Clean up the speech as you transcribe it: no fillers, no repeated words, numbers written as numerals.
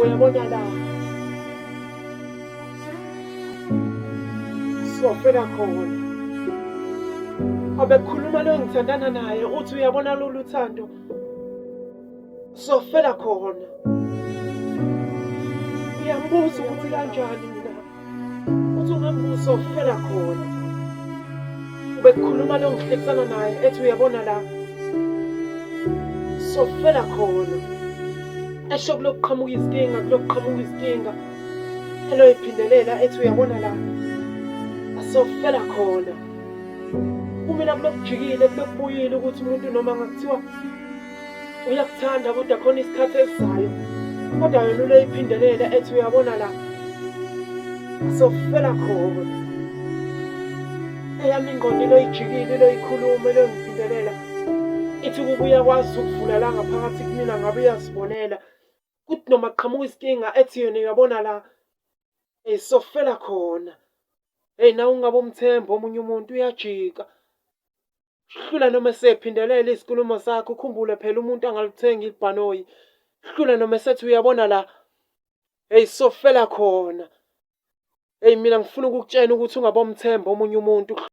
Uyabona la, sofela khona. Abekhuluma lo ngithandana naye uthi uyabona lolu thando. Sofela khona. Ngiyambuza ukuthi kanjani mina. Uthi ungambuza sofela khona. Ubekhuluma lo ngihlekisana naye ethi uyabona la. Sofela khona. Esho kulokuqhamuka izinkinga. Hello iphindelela ethi uyabona la. Asofela khona. Kumina kulokujikile kulokubuyile ukuthi umuntu noma ngakuthiwa uyakuthanda kodwa khona isikhathi esizayo. Kodwa yena uloyiphindelela ethi uyabona la. Asofela khona. Eyami ingqondo iloyijikile iloyikhuluma iloyiphindelela. Ithi kuba uyakwazi ukuvula la ngaphakathi kumina ngabe uyazibonela. Kuthi noma kuqhamuka izinkinga ethi yena uyabona la. Sofela khona. Nawe ungabe umthemba omunye umuntu uyajika. Hlula noma esephindelela isikhulumo sakho ukhumbule phela umuntu angaluthenga ibhanoyi. Hlula noma esethi uyabona la. Sofela khona. Mina ngifuna ukukutshela ukuthi ungabe umthemba omunye umuntu.